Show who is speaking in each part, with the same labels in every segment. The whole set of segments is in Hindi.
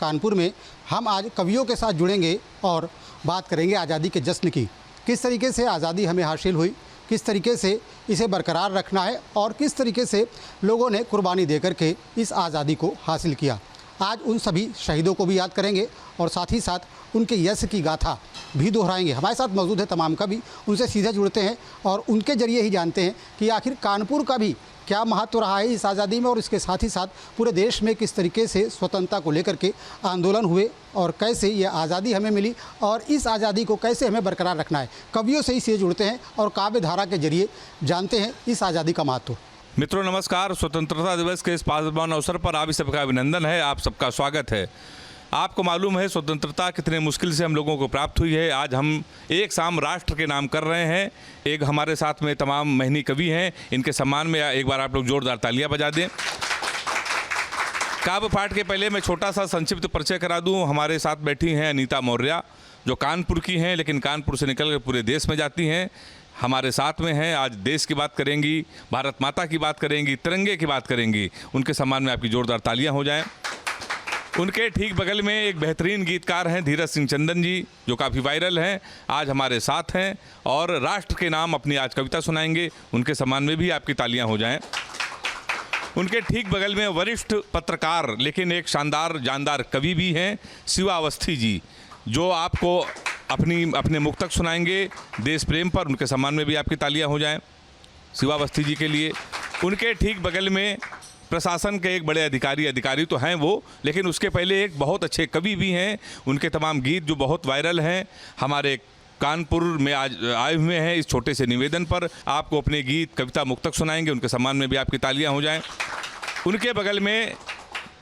Speaker 1: कानपुर में हम आज कवियों के साथ जुड़ेंगे और बात करेंगे आज़ादी के जश्न की। किस तरीके से आज़ादी हमें हासिल हुई, किस तरीके से इसे बरकरार रखना है और किस तरीके से लोगों ने कुर्बानी दे करके इस आज़ादी को हासिल किया। आज उन सभी शहीदों को भी याद करेंगे और साथ ही साथ उनके यश की गाथा भी दोहराएंगे। हमारे साथ मौजूद है तमाम कवि, उनसे सीधे जुड़ते हैं और उनके जरिए ही जानते हैं कि आखिर कानपुर का भी क्या महत्व रहा है इस आज़ादी में और इसके साथ ही साथ पूरे देश में किस तरीके से स्वतंत्रता को लेकर के आंदोलन हुए और कैसे ये आज़ादी हमें मिली और इस आज़ादी को कैसे हमें बरकरार रखना है। कवियों से ही सीधे जुड़ते हैं और काव्य धारा के जरिए जानते हैं इस आज़ादी का महत्व।
Speaker 2: मित्रों नमस्कार। स्वतंत्रता दिवस के इस पावन अवसर पर आप सबका अभिनंदन है, आप सबका स्वागत है। आपको मालूम है स्वतंत्रता कितने मुश्किल से हम लोगों को प्राप्त हुई है। आज हम एक शाम राष्ट्र के नाम कर रहे हैं। एक हमारे साथ में तमाम महनी कवि हैं, इनके सम्मान में एक बार आप लोग जोरदार तालियां बजा दें। काव्य पाठ के पहले मैं छोटा सा संक्षिप्त परिचय करा दूं। हमारे साथ बैठी हैं अनीता मौर्य, जो कानपुर की हैं लेकिन कानपुर से निकल कर पूरे देश में जाती हैं। हमारे साथ में हैं, आज देश की बात करेंगी, भारत माता की बात करेंगी, तिरंगे की बात करेंगी। उनके सम्मान में आपकी जोरदार तालियां हो जाएं। उनके ठीक बगल में एक बेहतरीन गीतकार हैं धीरज सिंह चंदन जी, जो काफ़ी वायरल हैं, आज हमारे साथ हैं और राष्ट्र के नाम अपनी आज कविता सुनाएंगे। उनके सम्मान में भी आपकी तालियां हो जाएं। उनके ठीक बगल में वरिष्ठ पत्रकार लेकिन एक शानदार जानदार कवि भी हैं शिवा अवस्थी जी, जो आपको अपने मुक्तक सुनाएंगे देश प्रेम पर। उनके सम्मान में भी आपकी तालियां हो जाएं शिवा अवस्थी जी के लिए। उनके ठीक बगल में प्रशासन के एक बड़े अधिकारी तो हैं वो, लेकिन उसके पहले एक बहुत अच्छे कवि भी हैं। उनके तमाम गीत जो बहुत वायरल हैं, हमारे कानपुर में आज आए हुए हैं। इस छोटे से निवेदन पर आपको अपने गीत कविता मुक्तक सुनाएंगे। उनके सम्मान में भी आपकी तालियां हो जाएं। उनके बगल में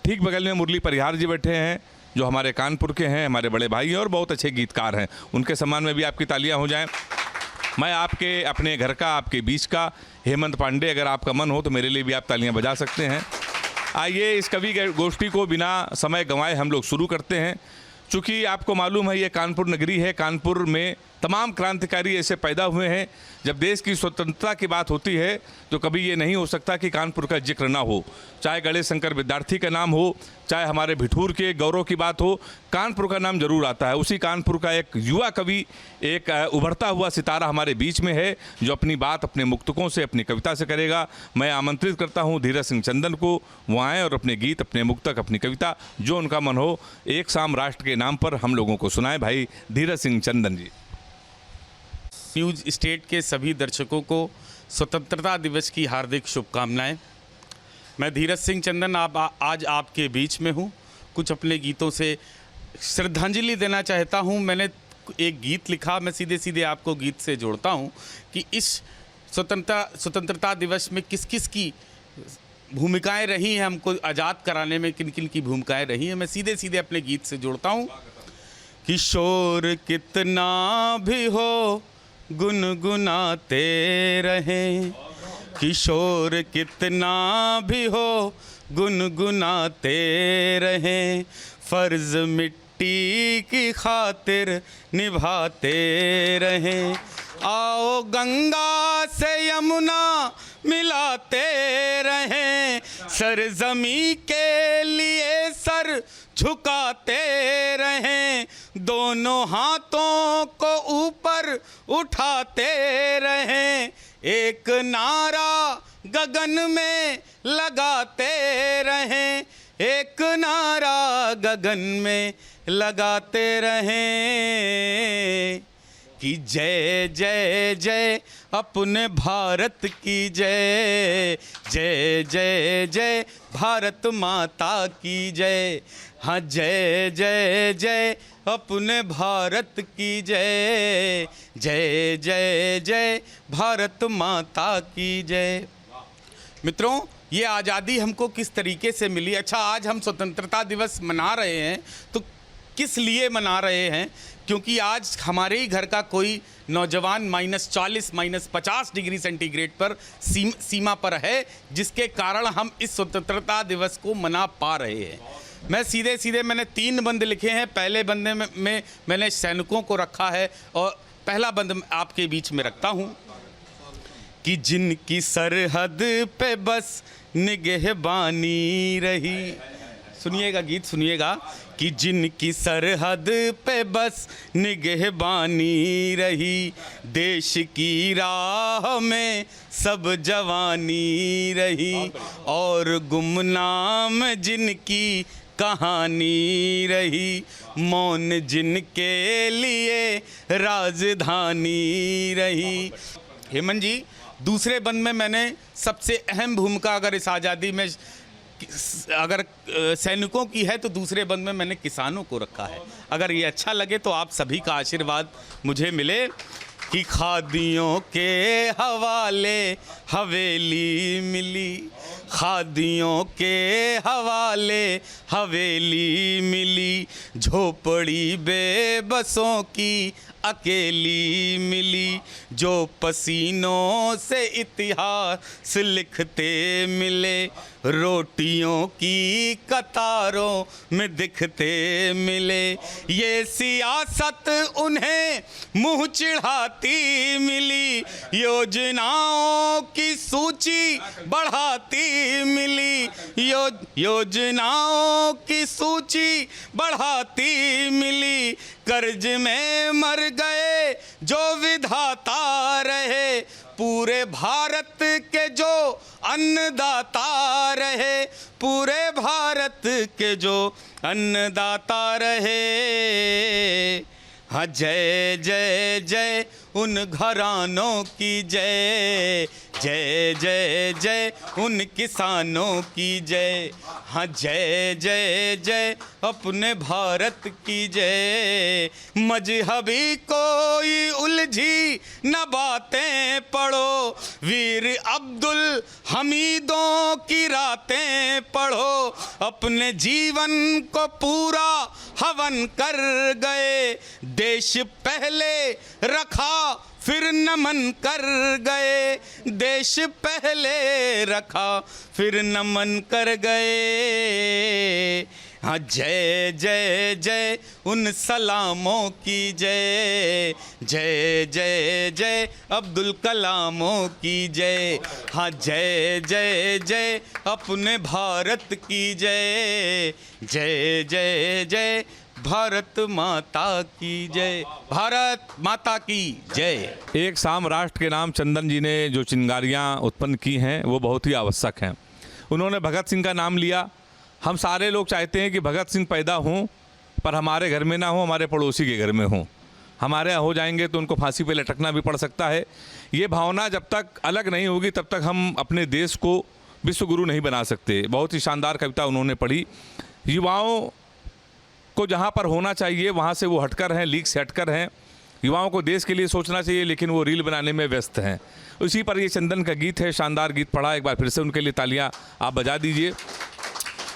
Speaker 2: ठीक बगल में मुरली परिहार जी बैठे हैं, जो हमारे कानपुर के हैं, हमारे बड़े भाई हैं और बहुत अच्छे गीतकार हैं। उनके सम्मान में भी आपकी तालियां हो जाएं। मैं आपके अपने घर का, आपके बीच का हेमंत पांडे, अगर आपका मन हो तो मेरे लिए भी आप तालियां बजा सकते हैं। आइए इस कवि गोष्ठी को बिना समय गंवाए हम लोग शुरू करते हैं। चूँकि आपको मालूम है ये कानपुर नगरी है, कानपुर में तमाम क्रांतिकारी ऐसे पैदा हुए हैं। जब देश की स्वतंत्रता की बात होती है तो कभी ये नहीं हो सकता कि कानपुर का जिक्र ना हो। चाहे गणेश शंकर विद्यार्थी का नाम हो, चाहे हमारे भिठूर के गौरव की बात हो, कानपुर का नाम जरूर आता है। उसी कानपुर का एक युवा कवि, एक उभरता हुआ सितारा हमारे बीच में है, जो अपनी बात अपने मुक्तकों से, अपनी कविता से करेगा। मैं आमंत्रित करता हूँ धीरज सिंह चंदन को, वो आएँ और अपने गीत, अपने मुक्तक, अपनी कविता जो उनका मन हो एक शाम राष्ट्र के नाम पर हम लोगों को सुनाएं। भाई धीरज सिंह चंदन जी।
Speaker 3: न्यूज़ स्टेट के सभी दर्शकों को स्वतंत्रता दिवस की हार्दिक शुभकामनाएं। मैं धीरज सिंह चंदन आज आपके बीच में हूं। कुछ अपने गीतों से श्रद्धांजलि देना चाहता हूं। मैंने एक गीत लिखा, मैं सीधे सीधे आपको गीत से जोड़ता हूं कि इस स्वतंत्रता दिवस में किस किस की भूमिकाएं रही हैं, हमको आज़ाद कराने में किन किन की भूमिकाएं रही हैं। मैं सीधे सीधे अपने गीत से जोड़ता हूं। किशोर कितना भी हो गुनगुनाते रहें, किशोर कितना भी हो गुनगुनाते रहें, फ़र्ज़ मिट्टी की खातिर निभाते रहें। आओ गंगा से यमुना मिलाते रहें, सरज़मी के लिए सर झुकाते रहें, दोनों हाथों को ऊपर उठाते रहें, एक नारा गगन में लगाते रहें, एक नारा गगन में लगाते रहें कि जय जय जय अपने भारत की जय, जय जय जय भारत माता की जय। हाँ जय जय जय अपने भारत की जय, जय जय जय भारत माता की जय। मित्रों, ये आज़ादी हमको किस तरीके से मिली। अच्छा, आज हम स्वतंत्रता दिवस मना रहे हैं तो किस लिए मना रहे हैं? क्योंकि आज हमारे ही घर का कोई नौजवान -40 -50 डिग्री सेंटीग्रेड पर सीमा पर है, जिसके कारण हम इस स्वतंत्रता दिवस को मना पा रहे हैं। मैं सीधे सीधे मैंने 3 बंद लिखे हैं। पहले बंदे में मैंने सैनिकों को रखा है और पहला बंद आपके बीच में रखता हूँ कि जिनकी सरहद पे बस निगहबानी रही, सुनिएगा, गीत सुनिएगा कि जिनकी सरहद पे बस निगहबानी रही, देश की राह में सब जवानी रही, और गुमनाम जिनकी कहानी रही, मौन जिनके लिए राजधानी रही। हेमंत जी, दूसरे बंद में मैंने सबसे अहम भूमिका अगर इस आज़ादी में अगर सैनिकों की है तो दूसरे बंद में मैंने किसानों को रखा है। अगर ये अच्छा लगे तो आप सभी का आशीर्वाद मुझे मिले कि खादियों के हवाले हवेली मिली, खादियों के हवाले हवेली मिली, झोपड़ी बेबसों की अकेली मिली, जो पसीनों से इतिहास लिखते मिले, रोटियों की कतारों में दिखते मिले, ये सियासत उन्हें मुंह चिढ़ाती मिली, योजनाओं की सूची बढ़ाती मिली, योजनाओं की सूची बढ़ाती मिली, कर्ज में मर गए जो विधाता रहे, पूरे भारत के जो अन्नदाता रहे, पूरे भारत के जो अन्नदाता रहे। हाँ, जय जय जय उन घरानों की जय, जय जय जय उन किसानों की जय। हाँ, जय जय जय अपने भारत की जय। मजहबी कोई उलझी न बातें पढ़ो, वीर अब्दुल हमीदों की रातें पढ़ो, अपने जीवन को पूरा हवन कर गए, देश पहले रखा फिर नमन कर गए, देश पहले रखा फिर नमन कर गए। हाँ, जय जय जय उन सलामों की जय, जय जय जय अब्दुल कलामों की जय। हाँ, जय जय जय अपने भारत की जय, जय जय जय भारत माता की जय, भारत माता की जय।
Speaker 2: एक शाम राष्ट्र के नाम चंदन जी ने जो चिंगारियाँ उत्पन्न की हैं वो बहुत ही आवश्यक हैं। उन्होंने भगत सिंह का नाम लिया। हम सारे लोग चाहते हैं कि भगत सिंह पैदा हों पर हमारे घर में ना हो, हमारे पड़ोसी के घर में हों। हमारे यहाँ हो जाएंगे तो उनको फांसी पे लटकना भी पड़ सकता है। ये भावना जब तक अलग नहीं होगी तब तक हम अपने देश को विश्व गुरु नहीं बना सकते। बहुत ही शानदार कविता उन्होंने पढ़ी। युवाओं को जहाँ पर होना चाहिए वहाँ से वो हटकर हैं, लीक से हटकर हैं। युवाओं को देश के लिए सोचना चाहिए लेकिन वो रील बनाने में व्यस्त हैं। उसी पर ये चंदन का गीत है, शानदार गीत पढ़ा। एक बार फिर से उनके लिए तालियां आप बजा दीजिए।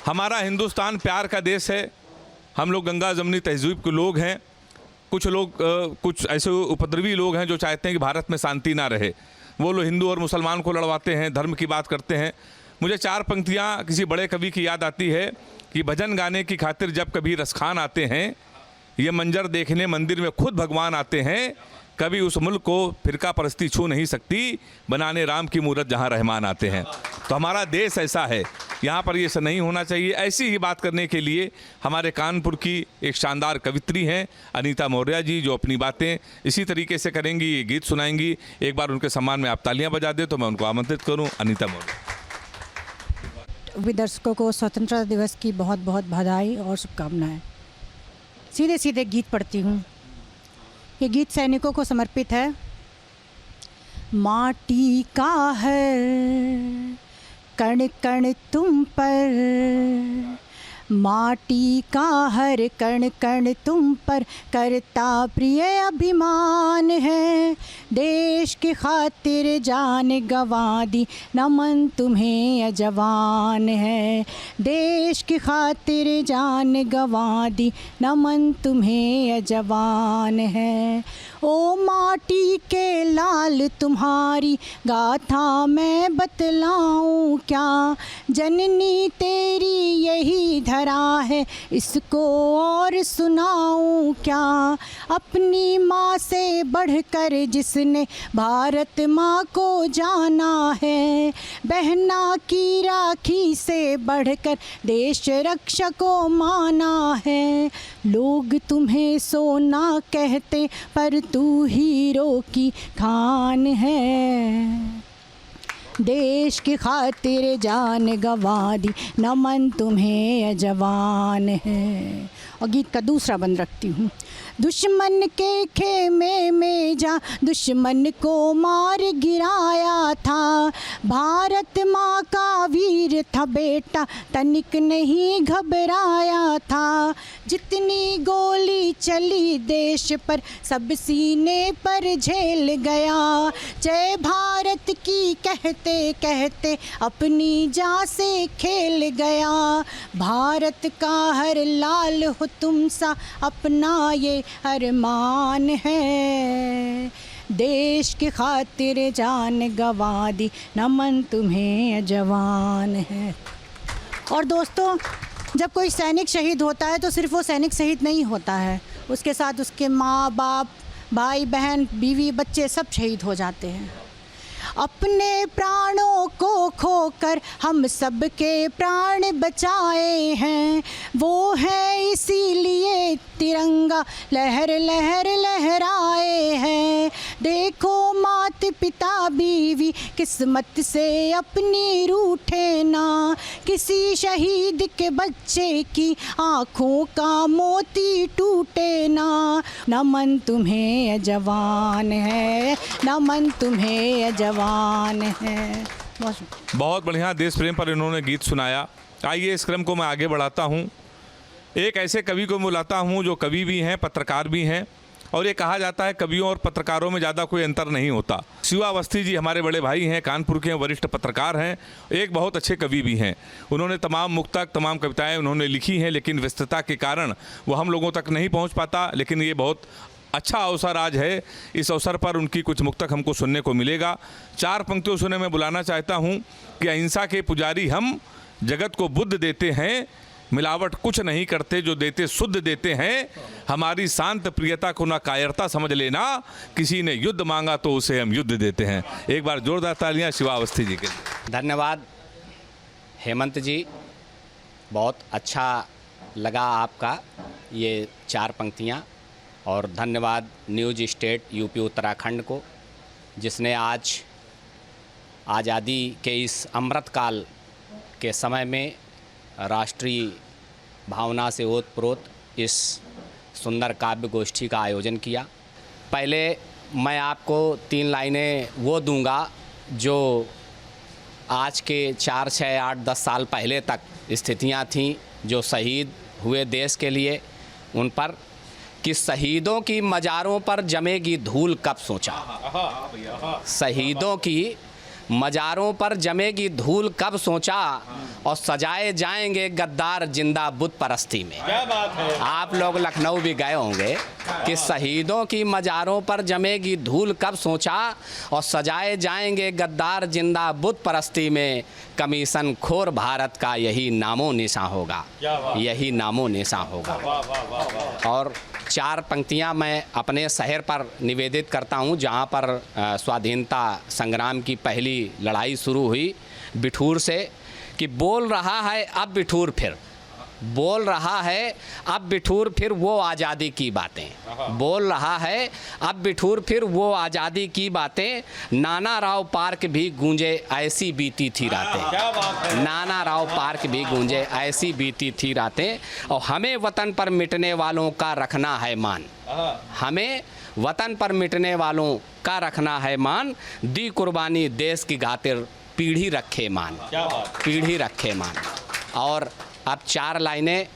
Speaker 2: हमारा हिंदुस्तान प्यार का देश है। हम लोग गंगा जमनी तहज़ीब के लोग हैं। कुछ लोग कुछ ऐसे उपद्रवी लोग हैं जो चाहते हैं कि भारत में शांति ना रहे। वो लोग हिंदू और मुसलमान को लड़वाते हैं, धर्म की बात करते हैं। मुझे चार पंक्तियाँ किसी बड़े कवि की याद आती है कि भजन गाने की खातिर जब कभी रसखान आते हैं, ये मंजर देखने मंदिर में खुद भगवान आते हैं, कभी उस मुल्क को फिरका परस्ती छू नहीं सकती, बनाने राम की मूरत जहाँ रहमान आते हैं। तो हमारा देश ऐसा है, यहाँ पर ये सब नहीं होना चाहिए। ऐसी ही बात करने के लिए हमारे कानपुर की एक शानदार कवित्री हैं अनीता मौर्य जी, जो अपनी बातें इसी तरीके से करेंगी, ये गीत सुनाएंगी। एक बार उनके सम्मान में आप तालियां बजा दें तो मैं उनको आमंत्रित करूं। अनीता मौर्य।
Speaker 4: दर्शकों को स्वतंत्रता दिवस की बहुत बहुत बधाई और शुभकामनाएं। सीधे सीधे गीत पढ़ती हूँ। ये गीत सैनिकों को समर्पित है। माटी का हर कण कण तुम पर, माटी का हर कण कण तुम पर करता प्रिय अभिमान है। देश की खातिर जान गंवा दी, नमन तुम्हें अजवान है। देश की खातिर जान गंवा दी, नमन तुम्हें अजवान है। ओ माटी के लाल तुम्हारी गाथा मैं बतलाऊं क्या, जननी तेरी यही धरा है इसको और सुनाऊं क्या। अपनी माँ से बढ़कर जिसने भारत माँ को जाना है, बहना की राखी से बढ़कर देश रक्षा को माना है। लोग तुम्हें सोना कहते पर तू हीरो की खान है, देश की खातिर जान गंवा दी, नमन तुम्हें जवान है। और गीत का दूसरा बंद रखती हूँ। दुश्मन के खेमे में जा दुश्मन को मार गिराया था, भारत माँ का वीर था बेटा तनिक नहीं घबराया था। जितनी गोली चली देश पर सब सीने पर झेल गया, जय भारत की कहते कहते अपनी जान से खेल गया। भारत का हर लाल हो तुम सा अपना ये अरमान है, देश की खातिर जान गंवा दी, नमन तुम्हें जवान है। और दोस्तों, जब कोई सैनिक शहीद होता है तो सिर्फ वो सैनिक शहीद नहीं होता है, उसके साथ उसके माँ बाप, भाई बहन, बीवी बच्चे सब शहीद हो जाते हैं। अपने प्राणों को खोकर हम सबके प्राण बचाए हैं, वो है इसीलिए तिरंगा लहर लहर लहराए हैं। देखो माता पिता बीवी किस्मत से अपनी रूठे ना, किसी शहीद के बच्चे की आँखों का मोती टूटे ना। नमन तुम्हें जवान है, नमन तुम्हें जवान है।
Speaker 2: बहुत बढ़िया देश प्रेम पर इन्होंने गीत सुनाया। आइए इस क्रम को मैं आगे बढ़ाता हूँ। एक ऐसे कवि को बुलाता हूँ जो कवि भी हैं, पत्रकार भी हैं, और ये कहा जाता है कवियों और पत्रकारों में ज़्यादा कोई अंतर नहीं होता। शिवा अवस्थी जी हमारे बड़े भाई हैं, कानपुर के वरिष्ठ पत्रकार हैं, एक बहुत अच्छे कवि भी हैं। उन्होंने तमाम मुक्तक, तमाम कविताएं उन्होंने लिखी हैं, लेकिन व्यस्तता के कारण वो हम लोगों तक नहीं पहुंच पाता। लेकिन ये बहुत अच्छा अवसर आज है, इस अवसर पर उनकी कुछ मुक्तक हमको सुनने को मिलेगा। 4 पंक्तियों सुने मैं बुलाना चाहता हूँ कि अहिंसा के पुजारी हम, जगत को बुद्ध देते हैं, मिलावट कुछ नहीं करते, जो देते शुद्ध देते हैं। हमारी शांत प्रियता को ना कायरता समझ लेना, किसी ने युद्ध मांगा तो उसे हम युद्ध देते हैं। एक बार जोरदार तालियां शिवा अवस्थी जी के लिए।
Speaker 5: धन्यवाद हेमंत जी, बहुत अच्छा लगा आपका ये 4 पंक्तियाँ। और धन्यवाद न्यूज स्टेट यूपी उत्तराखंड को, जिसने आज आज़ादी के इस अमृतकाल के समय में राष्ट्रीय भावना से ओतप्रोत इस सुंदर काव्य गोष्ठी का आयोजन किया। पहले मैं आपको 3 लाइनें वो दूंगा जो आज के 4, 6, 8, 10 साल पहले तक स्थितियां थीं जो शहीद हुए देश के लिए, उन पर कि शहीदों की मज़ारों पर जमेगी धूल कब सोचा, शहीदों की मज़ारों पर जमेगी धूल कब सोचा, और सजाए जाएंगे गद्दार जिंदा बुत परस्ती में। क्या बात है। आप लोग लखनऊ भी गए होंगे कि शहीदों की मज़ारों पर जमेगी धूल कब सोचा, और सजाए जाएंगे गद्दार जिंदा बुत परस्ती में। कमीशन खोर भारत का यही नामो निशान होगा, यही नामो निशान होगा। और 4 पंक्तियां मैं अपने शहर पर निवेदित करता हूं, जहां पर स्वाधीनता संग्राम की पहली लड़ाई शुरू हुई, बिठूर से। कि बोल रहा है अब बिठूर फिर, बोल रहा है अब बिठूर फिर वो आज़ादी की बातें, बोल रहा है अब बिठूर फिर वो आज़ादी की बातें। नाना राव पार्क भी गूंजे ऐसी बीती थी रातें, नाना राव पार्क भी गूंजे ऐसी बीती थी रातें। और हमें वतन पर मिटने वालों का रखना है मान, हमें वतन पर मिटने वालों का रखना है मान। दी कुर्बानी देश की खातिर पीढ़ी रखे मान, पीढ़ी रखे मान। और अब 4 लाइनें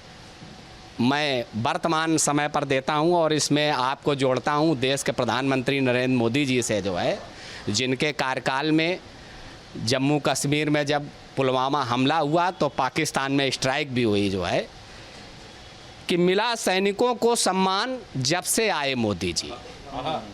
Speaker 5: मैं वर्तमान समय पर देता हूं, और इसमें आपको जोड़ता हूं देश के प्रधानमंत्री नरेंद्र मोदी जी से, जो है जिनके कार्यकाल में जम्मू कश्मीर में जब पुलवामा हमला हुआ तो पाकिस्तान में स्ट्राइक भी हुई, जो है कि मिला सैनिकों को सम्मान जब से आए मोदी जी,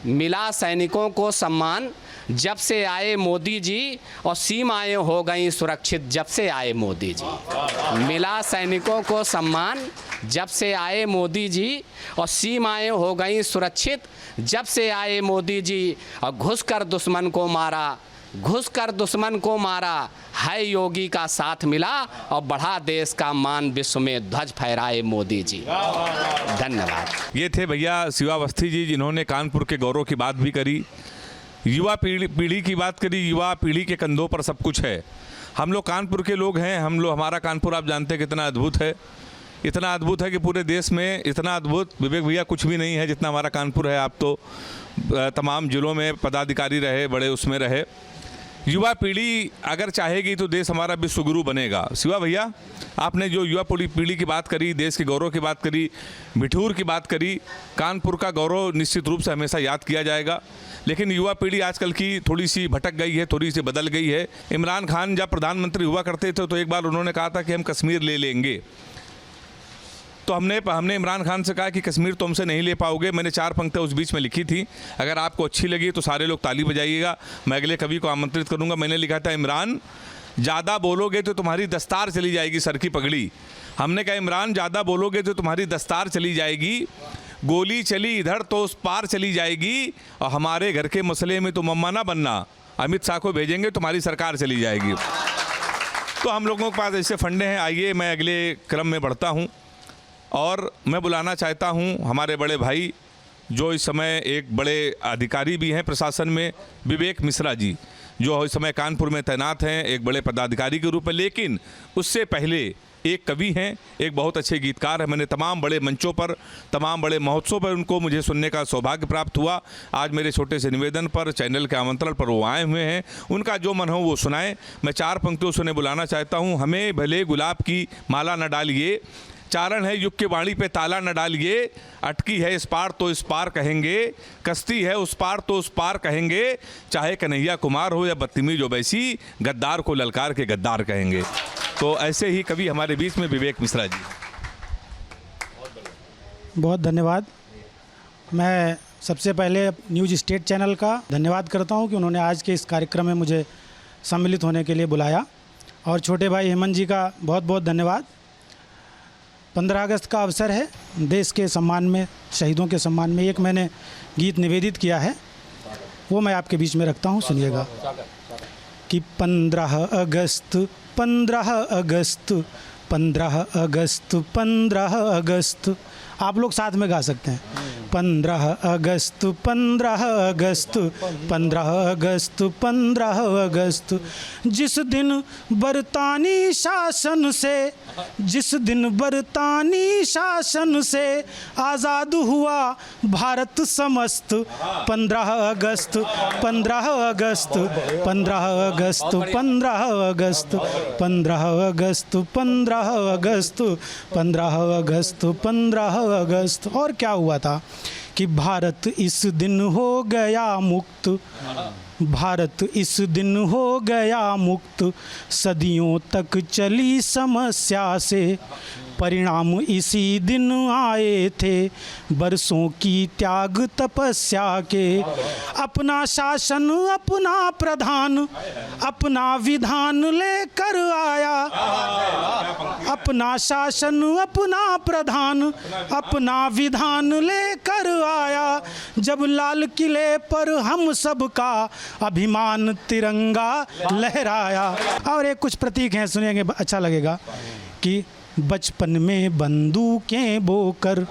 Speaker 5: मिला सैनिकों को सम्मान जब से आए मोदी जी, और सीमाएं हो गई सुरक्षित जब से आए मोदी जी। मिला सैनिकों को सम्मान जब से आए मोदी जी, और सीमाएं हो गई सुरक्षित जब से आए मोदी जी। और घुसकर दुश्मन को मारा, घुसकर दुश्मन को मारा, है योगी का साथ मिला, और बढ़ा देश का मान विश्व में ध्वज फहराए मोदी जी। धन्यवाद।
Speaker 2: ये थे भैया शिवा अवस्थी जी, जिन्होंने कानपुर के गौरव की बात भी करी, युवा पीढ़ी की बात करी। युवा पीढ़ी के कंधों पर सब कुछ है। हम लोग कानपुर के लोग हैं, हमारा कानपुर आप जानते हैं कितना अद्भुत है। इतना अद्भुत है कि पूरे देश में इतना अद्भुत विवेक भैया कुछ भी नहीं है जितना हमारा कानपुर है। आप तो तमाम जिलों में पदाधिकारी रहे, बड़े उसमें रहे। युवा पीढ़ी अगर चाहेगी तो देश हमारा विश्वगुरु बनेगा। शिवा भैया, आपने जो युवा पीढ़ी की बात करी, देश के गौरव की बात करी, मिठूर की बात करी, कानपुर का गौरव निश्चित रूप से हमेशा याद किया जाएगा। लेकिन युवा पीढ़ी आजकल की थोड़ी सी भटक गई है, थोड़ी सी बदल गई है। इमरान खान जब प्रधानमंत्री हुआ करते थे तो एक बार उन्होंने कहा था कि हम कश्मीर ले लेंगे। तो हमने इमरान खान से कहा कि कश्मीर तो हमसे नहीं ले पाओगे। मैंने 4 पंक्तियाँ उस बीच में लिखी थी, अगर आपको अच्छी लगी तो सारे लोग ताली बजाइएगा। मैं अगले कवि को आमंत्रित करूँगा। मैंने लिखा था, इमरान ज़्यादा बोलोगे तो तुम्हारी दस्तार चली जाएगी सर की पगड़ी। हमने कहा, इमरान ज़्यादा बोलोगे तो तुम्हारी दस्तार चली जाएगी, गोली चली इधर तो उस पार चली जाएगी, और हमारे घर के मसले में तो मम्मा ना बनना, अमित शाह को भेजेंगे तुम्हारी सरकार चली जाएगी। तो हम लोगों के पास ऐसे फंडे हैं। आइए मैं अगले क्रम में बढ़ता हूँ और मैं बुलाना चाहता हूँ हमारे बड़े भाई, जो इस समय एक बड़े अधिकारी भी हैं प्रशासन में, विवेक मिश्रा जी, जो इस समय कानपुर में तैनात हैं एक बड़े पदाधिकारी के रूप में। लेकिन उससे पहले एक कवि हैं, एक बहुत अच्छे गीतकार हैं। मैंने तमाम बड़े मंचों पर, तमाम बड़े महोत्सव पर उनको मुझे सुनने का सौभाग्य प्राप्त हुआ। आज मेरे छोटे से निवेदन पर, चैनल के आमंत्रण पर वो आए हुए हैं। उनका जो मन हो वो सुनाएं। मैं 4 पंक्तियों से उन्हें बुलाना चाहता हूँ। हमें भले गुलाब की माला न डालिए, चारण है युग के वाणी पे ताला न डालिए, अटकी है इस पार तो इस पार कहेंगे, कश्ती है उस पार तो उस पार कहेंगे, चाहे कन्हैया कुमार हो या बदतमीज ओवैसी, गद्दार को ललकार के गद्दार कहेंगे। तो ऐसे ही कवि हमारे बीच में विवेक मिश्रा जी।
Speaker 6: बहुत धन्यवाद। मैं सबसे पहले न्यूज़ स्टेट चैनल का धन्यवाद करता हूं कि उन्होंने आज के इस कार्यक्रम में मुझे सम्मिलित होने के लिए बुलाया, और छोटे भाई हेमंत जी का बहुत बहुत धन्यवाद। 15 अगस्त का अवसर है, देश के सम्मान में, शहीदों के सम्मान में एक मैंने गीत निवेदित किया है, वो मैं आपके बीच में रखता हूँ, सुनिएगा। कि 15 अगस्त 15 अगस्त 15 अगस्त 15 अगस्त, आप लोग साथ में गा सकते हैं। 15 अगस्त 15 अगस्त 15 अगस्त 15 अगस्त, जिस दिन बरतानी शासन से, जिस दिन बरतानी शासन से आज़ाद हुआ भारत समस्त। 15 अगस्त 15 अगस्त 15 अगस्त 15 अगस्त 15 अगस्त 15 अगस्त 15 अगस्त 15 अगस्त। और क्या हुआ था कि भारत इस दिन हो गया मुक्त, भारत इस दिन हो गया मुक्त, सदियों तक चली समस्या से, परिणाम इसी दिन आए थे बरसों की त्याग तपस्या के। अपना शासन अपना प्रधान अपना विधान लेकर आया, अपना शासन अपना प्रधान अपना विधान लेकर आया। जब लाल किले पर हम सबका अभिमान तिरंगा लहराया। और एक कुछ प्रतीक हैं, सुनेंगे अच्छा लगेगा। कि बचपन में बंदूकें बोकर,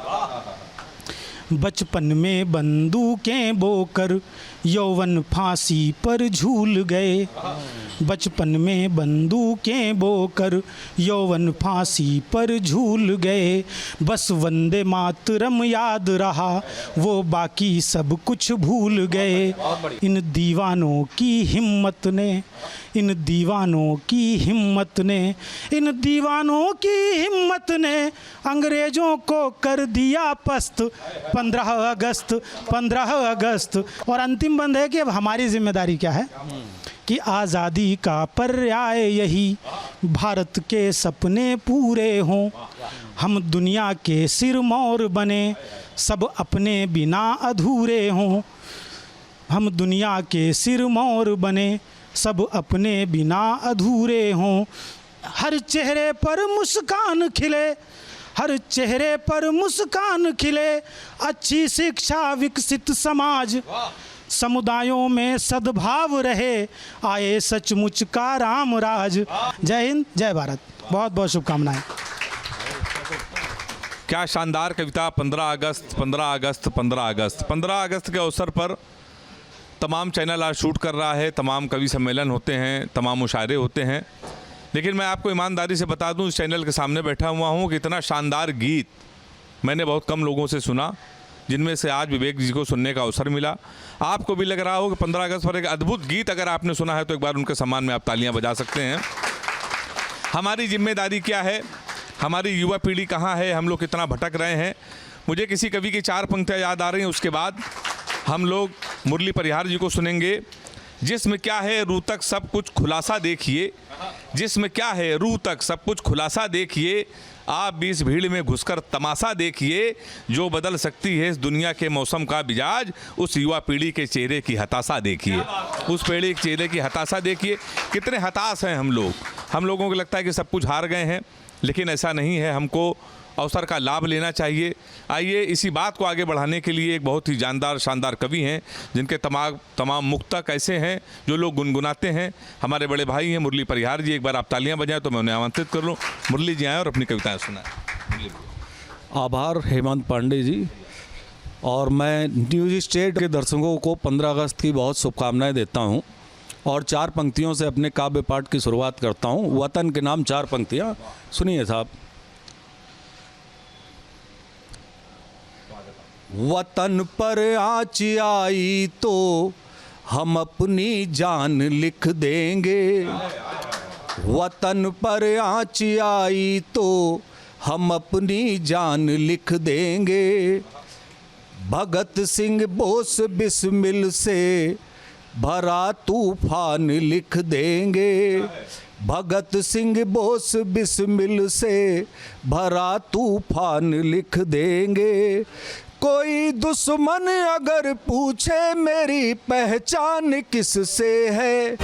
Speaker 6: बचपन में बंदूकें बोकर यौवन फांसी पर झूल गए। बचपन में बंदूकें बोकर यौवन फांसी पर झूल गए। बस वंदे मातरम याद रहा, वो बाकी सब कुछ भूल गए। इन दीवानों की हिम्मत ने, इन दीवानों की हिम्मत ने, इन दीवानों की हिम्मत ने अंग्रेजों को कर दिया पस्त। 15 अगस्त 15 अगस्त। और अंतिम बंद है कि अब हमारी जिम्मेदारी क्या है कि आज़ादी का पर्याय यही, भारत के सपने पूरे हों। हम दुनिया के सिरमौर बने, सब अपने बिना अधूरे हों। हम दुनिया के सिरमौर बने, सब अपने बिना अधूरे हों। हर चेहरे पर मुस्कान खिले, हर चेहरे पर मुस्कान खिले, अच्छी शिक्षा विकसित समाज, समुदायों में सद्भाव रहे, आए सचमुच का राम राज। जय हिंद, जय भारत। बहुत बहुत शुभकामनाएं।
Speaker 2: क्या शानदार कविता। 15 अगस्त 15 अगस्त 15 अगस्त 15 अगस्त के अवसर पर तमाम चैनल आज शूट कर रहा है, तमाम कवि सम्मेलन होते हैं, तमाम मुशायरे होते हैं, लेकिन मैं आपको ईमानदारी से बता दूं, इस चैनल के सामने बैठा हुआ हूं कि इतना शानदार गीत मैंने बहुत कम लोगों से सुना, जिनमें से आज विवेक जी को सुनने का अवसर मिला। आपको भी लग रहा हो कि 15 अगस्त पर एक अद्भुत गीत अगर आपने सुना है तो एक बार उनके सम्मान में आप तालियां बजा सकते हैं। हमारी जिम्मेदारी क्या है, हमारी युवा पीढ़ी कहाँ है, हम लोग कितना भटक रहे हैं। मुझे किसी कवि की 4 पंक्तियाँ याद आ रही हैं। उसके बाद हम लोग मुरली परिहार जी को सुनेंगे। जिसमें क्या है रूह तक सब कुछ खुलासा देखिए, जिसमें क्या है रूह तक सब कुछ खुलासा देखिए, आप भी इस भीड़ में घुसकर तमाशा देखिए, जो बदल सकती है इस दुनिया के मौसम का मिजाज, उस युवा पीढ़ी के चेहरे की हताशा देखिए, उस पीढ़ी के चेहरे की हताशा देखिए। कितने हताश हैं हम लोग। हम लोगों को लगता है कि सब कुछ हार गए हैं, लेकिन ऐसा नहीं है। हमको अवसर का लाभ लेना चाहिए। आइए इसी बात को आगे बढ़ाने के लिए एक बहुत ही जानदार शानदार कवि हैं, जिनके तमाम मुक्तक ऐसे हैं जो लोग गुनगुनाते हैं। हमारे बड़े भाई हैं मुरली परिहार जी। एक बार आप तालियां बजाएं तो मैं उन्हें आमंत्रित कर लूँ। मुरली जी आएँ और अपनी कविताएं सुनाएं।
Speaker 7: आभार हेमंत पांडे जी। और मैं न्यूज़ स्टेट के दर्शकों को 15 अगस्त की बहुत शुभकामनाएँ देता हूँ और 4 पंक्तियों से अपने काव्य पाठ की शुरुआत करता हूँ। वतन के नाम 4 पंक्तियाँ सुनिए साहब। वतन पर आँच आई तो हम अपनी जान लिख देंगे, वतन पर आँच आई तो हम अपनी जान लिख देंगे। भगत सिंह बोस बिस्मिल से भरा तूफान लिख देंगे, भगत सिंह बोस बिस्मिल से भरा तूफान लिख देंगे। कोई दुश्मन अगर पूछे मेरी पहचान किससे है,